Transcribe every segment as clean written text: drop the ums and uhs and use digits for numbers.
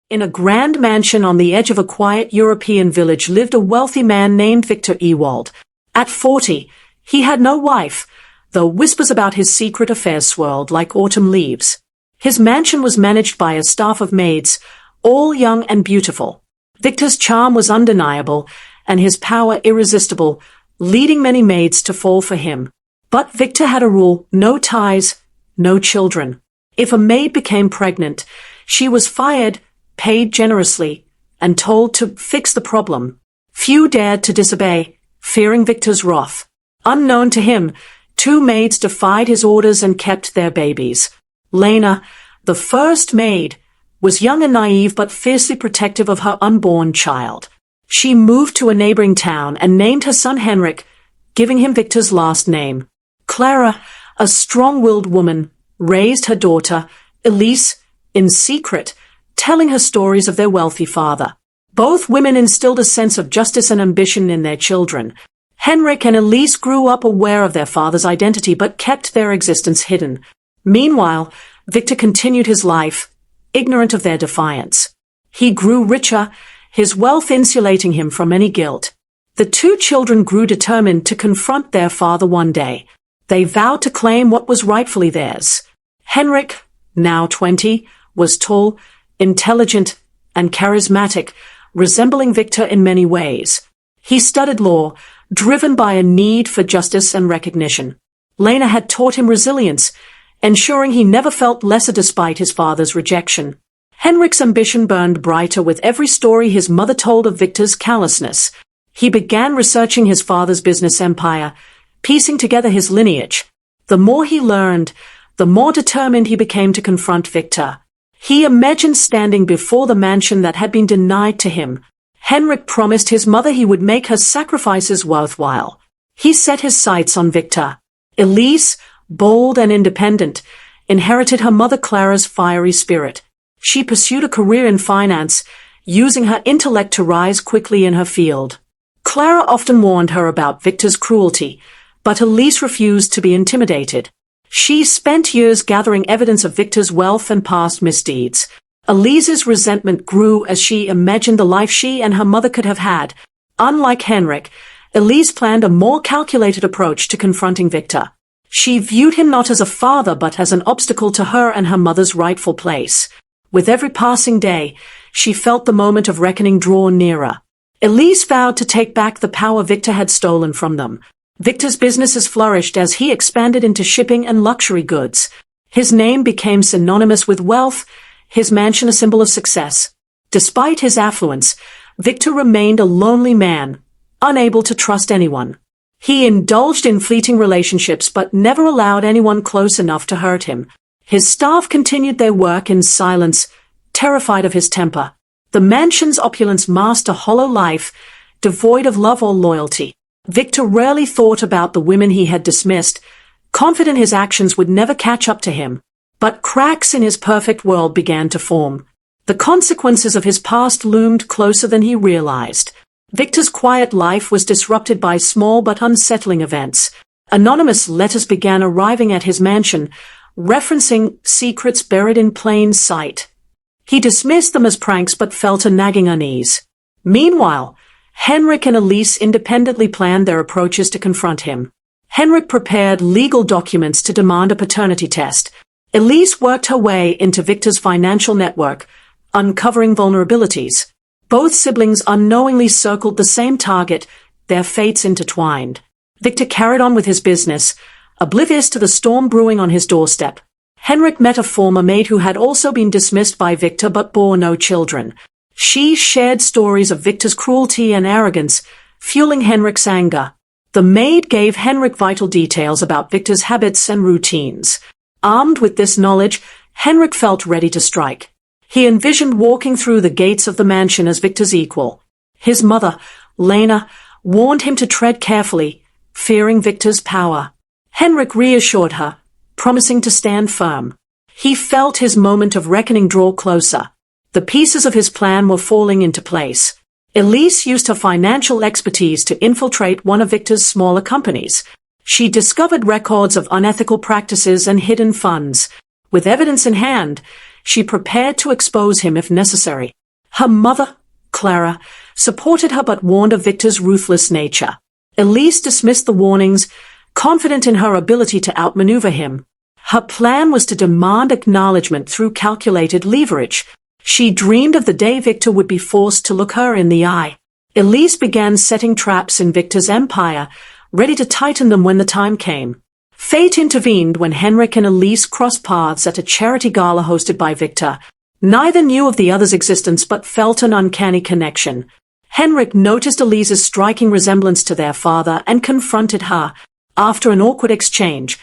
In a grand mansion on the edge of a quiet European village lived a wealthy man named Viktor Ewald. At 40, he had no wife, though whispers about his secret affairs swirled like autumn leaves. His mansion was managed by a staff of maids, all young and beautiful. Viktor's charm was undeniable, and his power irresistible, leading many maids to fall for him. But Viktor had a rule: no ties, no children. If a maid became pregnant, she was fired, paid generously, and told to fix the problem. Few dared to disobey, fearing Viktor's wrath. Unknown to him, 2 maids defied his orders and kept their babies. Lena, the first maid, was young and naive but fiercely protective of her unborn child. She moved to a neighboring town and named her son Henrik, giving him Viktor's last name. Clara, a strong-willed woman, raised her daughter, Elise, in secret, telling her stories of their wealthy father. Both women instilled a sense of justice and ambition in their children. Henrik and Elise grew up aware of their father's identity but kept their existence hidden. Meanwhile, Viktor continued his life, ignorant of their defiance. He grew richer, his wealth insulating him from any guilt. The 2 children grew determined to confront their father one day. They vowed to claim what was rightfully theirs. Henrik, now 20, was tall, intelligent, and charismatic, resembling Viktor in many ways. He studied law, driven by a need for justice and recognition. Lena had taught him resilience, ensuring he never felt lesser despite his father's rejection. Henrik's ambition burned brighter with every story his mother told of Viktor's callousness. He began researching his father's business empire, piecing together his lineage. The more he learned, the more determined he became to confront Viktor. He imagined standing before the mansion that had been denied to him. Henrik promised his mother he would make her sacrifices worthwhile. He set his sights on Viktor. Elise, bold and independent, inherited her mother Clara's fiery spirit. She pursued a career in finance, using her intellect to rise quickly in her field. Clara often warned her about Viktor's cruelty, but Elise refused to be intimidated. She spent years gathering evidence of Viktor's wealth and past misdeeds. Elise's resentment grew as she imagined the life she and her mother could have had. Unlike Henrik, Elise planned a more calculated approach to confronting Viktor. She viewed him not as a father but as an obstacle to her and her mother's rightful place. With every passing day, she felt the moment of reckoning draw nearer. Elise vowed to take back the power Viktor had stolen from them. Viktor's businesses flourished as he expanded into shipping and luxury goods. His name became synonymous with wealth, his mansion a symbol of success. Despite his affluence, Viktor remained a lonely man, unable to trust anyone. He indulged in fleeting relationships but never allowed anyone close enough to hurt him. His staff continued their work in silence, terrified of his temper. The mansion's opulence masked a hollow life, devoid of love or loyalty. Viktor rarely thought about the women he had dismissed, confident his actions would never catch up to him. But cracks in his perfect world began to form. The consequences of his past loomed closer than he realized. Viktor's quiet life was disrupted by small but unsettling events. Anonymous letters began arriving at his mansion, referencing secrets buried in plain sight. He dismissed them as pranks but felt a nagging unease. Meanwhile, Henrik and Elise independently planned their approaches to confront him. Henrik prepared legal documents to demand a paternity test. Elise worked her way into Viktor's financial network, uncovering vulnerabilities. Both siblings unknowingly circled the same target, their fates intertwined. Viktor carried on with his business, oblivious to the storm brewing on his doorstep. Henrik met a former maid who had also been dismissed by Viktor but bore no children. She shared stories of Viktor's cruelty and arrogance, fueling Henrik's anger. The maid gave Henrik vital details about Viktor's habits and routines. Armed with this knowledge, Henrik felt ready to strike. He envisioned walking through the gates of the mansion as Viktor's equal. His mother, Lena, warned him to tread carefully, fearing Viktor's power. Henrik reassured her, promising to stand firm. He felt his moment of reckoning draw closer. The pieces of his plan were falling into place. Elise used her financial expertise to infiltrate one of Viktor's smaller companies. She discovered records of unethical practices and hidden funds. With evidence in hand, she prepared to expose him if necessary. Her mother, Clara, supported her but warned of Viktor's ruthless nature. Elise dismissed the warnings, confident in her ability to outmaneuver him. Her plan was to demand acknowledgement through calculated leverage. She dreamed of the day Viktor would be forced to look her in the eye. Elise began setting traps in Viktor's empire, ready to tighten them when the time came. Fate intervened when Henrik and Elise crossed paths at a charity gala hosted by Viktor. Neither knew of the other's existence but felt an uncanny connection. Henrik noticed Elise's striking resemblance to their father and confronted her. After an awkward exchange,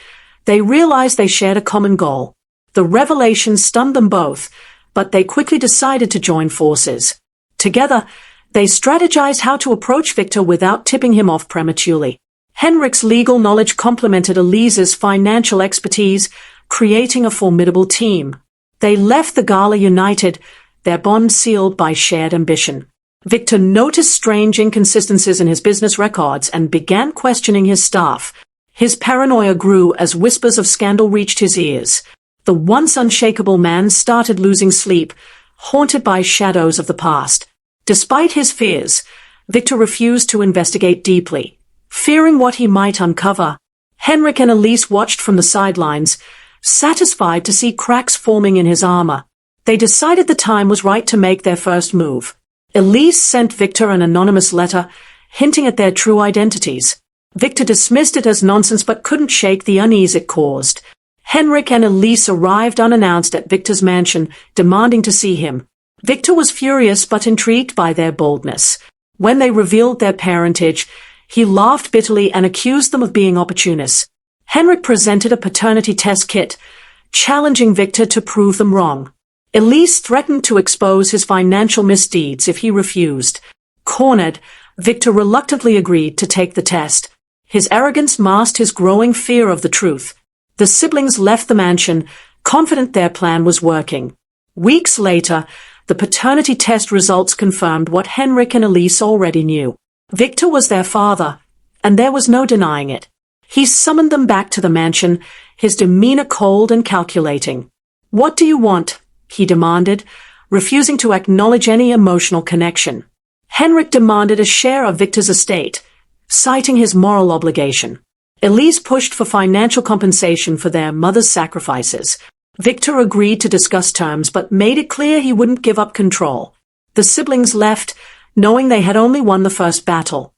they realized they shared a common goal. The revelation stunned them both, but they quickly decided to join forces. Together, they strategized how to approach Viktor without tipping him off prematurely. Henrik's legal knowledge complemented Elise's financial expertise, creating a formidable team. They left the gala united, their bond sealed by shared ambition. Viktor noticed strange inconsistencies in his business records and began questioning his staff. His paranoia grew as whispers of scandal reached his ears. The once unshakable man started losing sleep, haunted by shadows of the past. Despite his fears, Viktor refused to investigate deeply, fearing what he might uncover. Henrik and Elise watched from the sidelines, satisfied to see cracks forming in his armor. They decided the time was right to make their first move. Elise sent Viktor an anonymous letter, hinting at their true identities. Viktor dismissed it as nonsense but couldn't shake the unease it caused. Henrik and Elise arrived unannounced at Viktor's mansion, demanding to see him. Viktor was furious but intrigued by their boldness. When they revealed their parentage, he laughed bitterly and accused them of being opportunists. Henrik presented a paternity test kit, challenging Viktor to prove them wrong. Elise threatened to expose his financial misdeeds if he refused. Cornered, Viktor reluctantly agreed to take the test. His arrogance masked his growing fear of the truth. The siblings left the mansion, confident their plan was working. Weeks later, the paternity test results confirmed what Henrik and Elise already knew. Viktor was their father, and there was no denying it. He summoned them back to the mansion, his demeanor cold and calculating. "What do you want?" he demanded, refusing to acknowledge any emotional connection. Henrik demanded a share of Viktor's estate, citing his moral obligation. Elise pushed for financial compensation for their mother's sacrifices. Viktor agreed to discuss terms but made it clear he wouldn't give up control. The siblings left, knowing they had only won the first battle.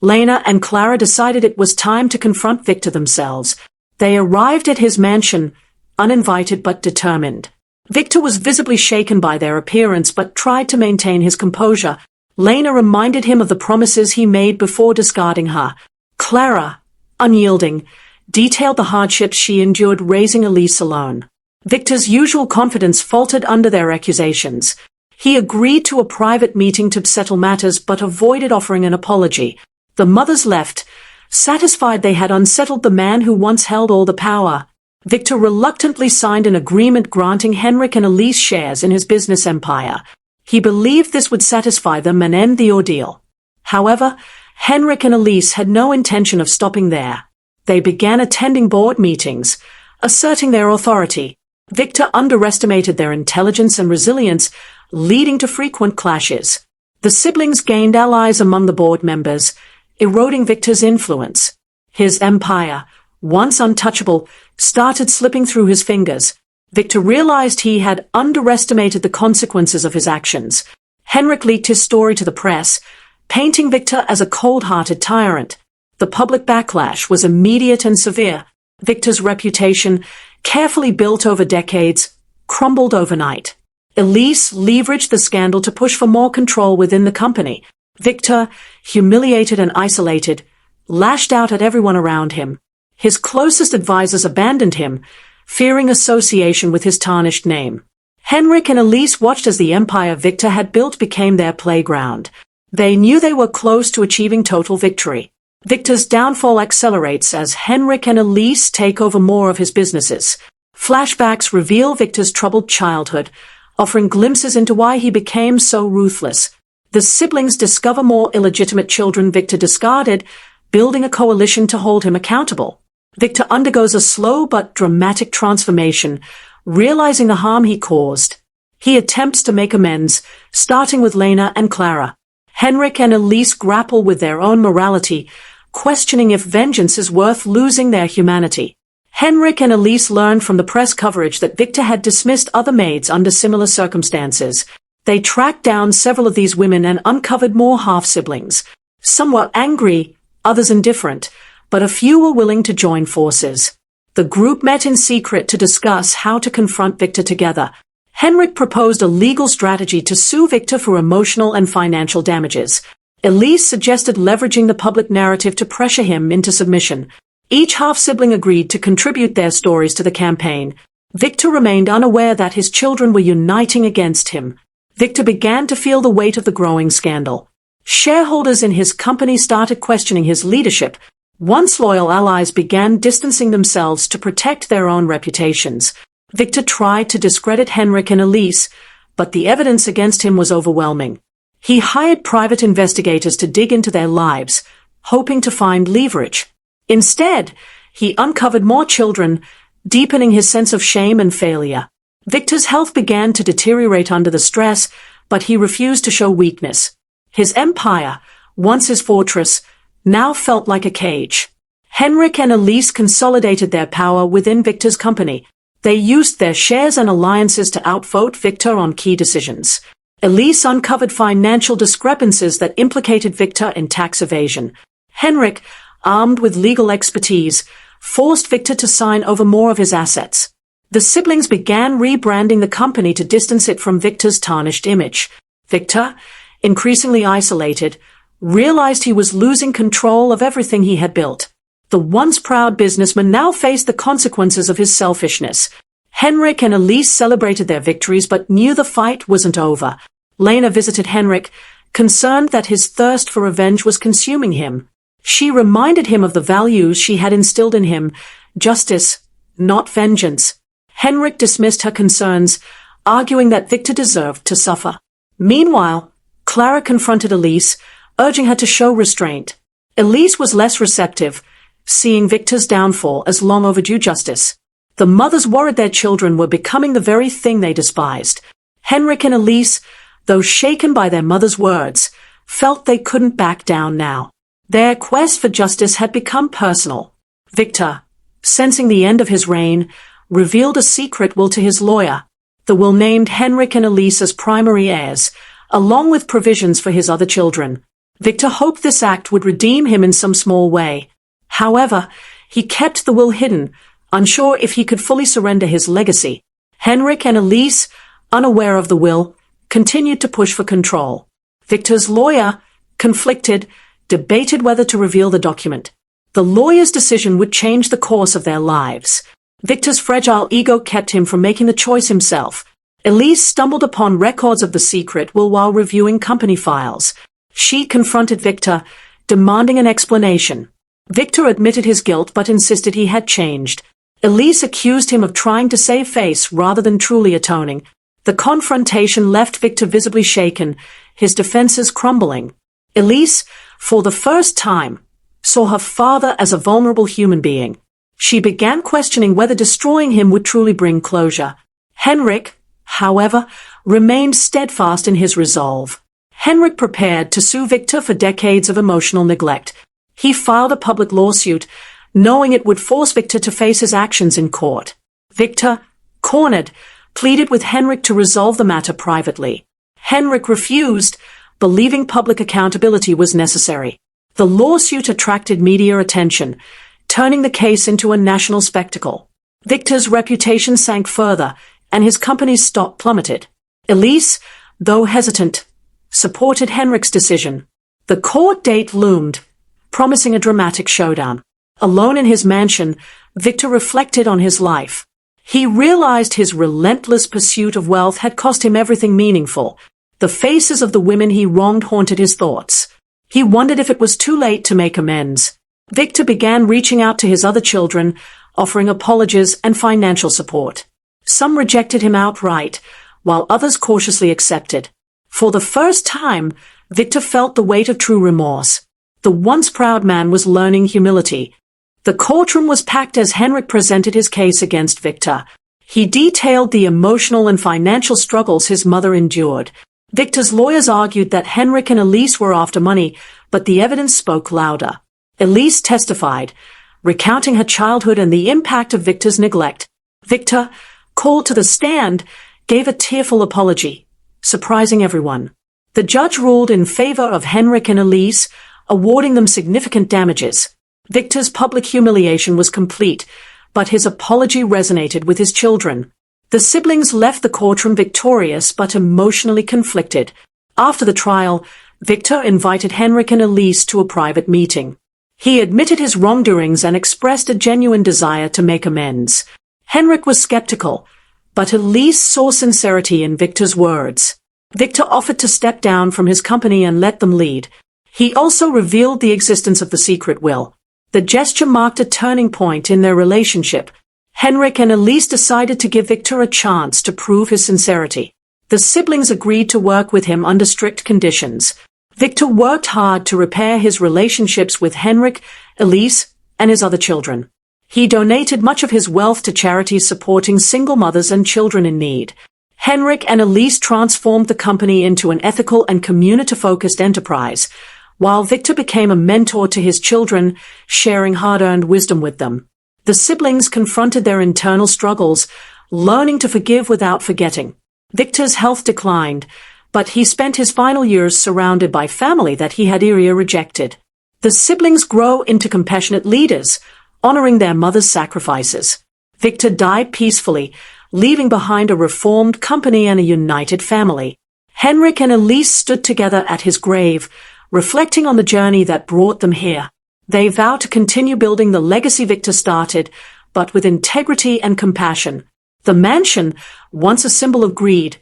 Lena and Clara decided it was time to confront Viktor themselves. They arrived at his mansion, uninvited but determined. Viktor was visibly shaken by their appearance but tried to maintain his composure. Lena reminded him of the promises he made before discarding her. Clara, unyielding, detailed the hardships she endured raising Elise alone. Viktor's usual confidence faltered under their accusations. He agreed to a private meeting to settle matters but avoided offering an apology. The mothers left, satisfied they had unsettled the man who once held all the power. Viktor reluctantly signed an agreement granting Henrik and Elise shares in his business empire. He believed this would satisfy them and end the ordeal. However, Henrik and Elise had no intention of stopping there. They began attending board meetings, asserting their authority. Viktor underestimated their intelligence and resilience, leading to frequent clashes. The siblings gained allies among the board members, eroding Viktor's influence. His empire, once untouchable, started slipping through his fingers. Viktor realized he had underestimated the consequences of his actions. Henrik leaked his story to the press, painting Viktor as a cold-hearted tyrant. The public backlash was immediate and severe. Viktor's reputation, carefully built over decades, crumbled overnight. Elise leveraged the scandal to push for more control within the company. Viktor, humiliated and isolated, lashed out at everyone around him. His closest advisors abandoned him, fearing association with his tarnished name. Henrik and Elise watched as the empire Viktor had built became their playground. They knew they were close to achieving total victory. Viktor's downfall accelerates as Henrik and Elise take over more of his businesses. Flashbacks reveal Viktor's troubled childhood, offering glimpses into why he became so ruthless. The siblings discover more illegitimate children Viktor discarded, building a coalition to hold him accountable. Viktor undergoes a slow but dramatic transformation, realizing the harm he caused. He attempts to make amends, starting with Lena and Clara. Henrik and Elise grapple with their own morality, questioning if vengeance is worth losing their humanity. Henrik and Elise learned from the press coverage that Viktor had dismissed other maids under similar circumstances. They tracked down several of these women and uncovered more half-siblings. Some were angry, others indifferent, but a few were willing to join forces. The group met in secret to discuss how to confront Viktor together. Henrik proposed a legal strategy to sue Viktor for emotional and financial damages. Elise suggested leveraging the public narrative to pressure him into submission. Each half-sibling agreed to contribute their stories to the campaign. Viktor remained unaware that his children were uniting against him. Viktor began to feel the weight of the growing scandal. Shareholders in his company started questioning his leadership. Once loyal allies began distancing themselves to protect their own reputations. Viktor tried to discredit Henrik and Elise, but the evidence against him was overwhelming. He hired private investigators to dig into their lives, hoping to find leverage. Instead, he uncovered more children, deepening his sense of shame and failure. Viktor's health began to deteriorate under the stress, but he refused to show weakness. His empire, once his fortress, now felt like a cage. Henrik and Elise consolidated their power within Viktor's company. They used their shares and alliances to outvote Viktor on key decisions. Elise uncovered financial discrepancies that implicated Viktor in tax evasion. Henrik, armed with legal expertise, forced Viktor to sign over more of his assets. The siblings began rebranding the company to distance it from Viktor's tarnished image. Viktor, increasingly isolated, realized he was losing control of everything he had built. The once proud businessman now faced the consequences of his selfishness. Henrik and Elise celebrated their victories but knew the fight wasn't over. Lena visited Henrik, concerned that his thirst for revenge was consuming him. She reminded him of the values she had instilled in him: justice, not vengeance. Henrik dismissed her concerns, arguing that Viktor deserved to suffer. Meanwhile, Clara confronted Elise, urging her to show restraint. Elise was less receptive, seeing Viktor's downfall as long overdue justice. The mothers worried their children were becoming the very thing they despised. Henrik and Elise, though shaken by their mother's words, felt they couldn't back down now. Their quest for justice had become personal. Viktor, sensing the end of his reign, revealed a secret will to his lawyer. The will named Henrik and Elise as primary heirs, along with provisions for his other children. Viktor hoped this act would redeem him in some small way. However, he kept the will hidden, unsure if he could fully surrender his legacy. Henrik and Elise, unaware of the will, continued to push for control. Viktor's lawyer, conflicted, debated whether to reveal the document. The lawyer's decision would change the course of their lives. Viktor's fragile ego kept him from making the choice himself. Elise stumbled upon records of the secret will while reviewing company files. She confronted Viktor, demanding an explanation. Viktor admitted his guilt but insisted he had changed. Elise accused him of trying to save face rather than truly atoning. The confrontation left Viktor visibly shaken, his defenses crumbling. Elise, for the first time, saw her father as a vulnerable human being. She began questioning whether destroying him would truly bring closure. Henrik, however, remained steadfast in his resolve. Henrik prepared to sue Viktor for decades of emotional neglect. He filed a public lawsuit, knowing it would force Viktor to face his actions in court. Viktor, cornered, pleaded with Henrik to resolve the matter privately. Henrik refused, believing public accountability was necessary. The lawsuit attracted media attention, turning the case into a national spectacle. Viktor's reputation sank further, and his company's stock plummeted. Elise, though hesitant, supported Henrik's decision. The court date loomed, promising a dramatic showdown. Alone in his mansion, Viktor reflected on his life. He realized his relentless pursuit of wealth had cost him everything meaningful. The faces of the women he wronged haunted his thoughts. He wondered if it was too late to make amends. Viktor began reaching out to his other children, offering apologies and financial support. Some rejected him outright, while others cautiously accepted. For the first time, Viktor felt the weight of true remorse. The once proud man was learning humility. The courtroom was packed as Henrik presented his case against Viktor. He detailed the emotional and financial struggles his mother endured. Viktor's lawyers argued that Henrik and Elise were after money, but the evidence spoke louder. Elise testified, recounting her childhood and the impact of Viktor's neglect. Viktor, called to the stand, gave a tearful apology, surprising everyone. The judge ruled in favor of Henrik and Elise, awarding them significant damages. Viktor's public humiliation was complete, but his apology resonated with his children. The siblings left the courtroom victorious but emotionally conflicted. After the trial, Viktor invited Henrik and Elise to a private meeting. He admitted his wrongdoings and expressed a genuine desire to make amends. Henrik was skeptical, but Elise saw sincerity in Viktor's words. Viktor offered to step down from his company and let them lead. He also revealed the existence of the secret will. The gesture marked a turning point in their relationship. Henrik and Elise decided to give Viktor a chance to prove his sincerity. The siblings agreed to work with him under strict conditions. Viktor worked hard to repair his relationships with Henrik, Elise, and his other children. He donated much of his wealth to charities supporting single mothers and children in need. Henrik and Elise transformed the company into an ethical and community-focused enterprise, while Viktor became a mentor to his children, sharing hard-earned wisdom with them. The siblings confronted their internal struggles, learning to forgive without forgetting. Viktor's health declined, but he spent his final years surrounded by family that he had earlier rejected. The siblings grow into compassionate leaders, honoring their mother's sacrifices. Viktor died peacefully, leaving behind a reformed company and a united family. Henrik and Elise stood together at his grave, reflecting on the journey that brought them here. They vow to continue building the legacy Viktor started, but with integrity and compassion. The mansion, once a symbol of greed,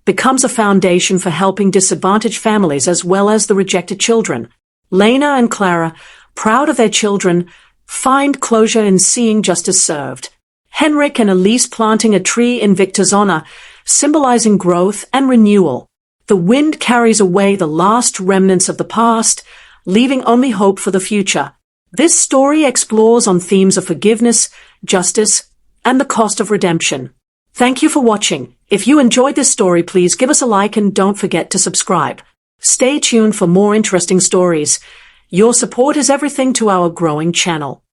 becomes a foundation for helping disadvantaged families as well as the rejected children. Lena and Clara, proud of their children, find closure in seeing justice served. Henrik and Elise planting a tree in Viktor's honor, symbolizing growth and renewal. The wind carries away the last remnants of the past, leaving only hope for the future. This story explores on themes of forgiveness, justice, and the cost of redemption. Thank you for watching. If you enjoyed this story, please give us a like and don't forget to subscribe. Stay tuned for more interesting stories. Your support is everything to our growing channel.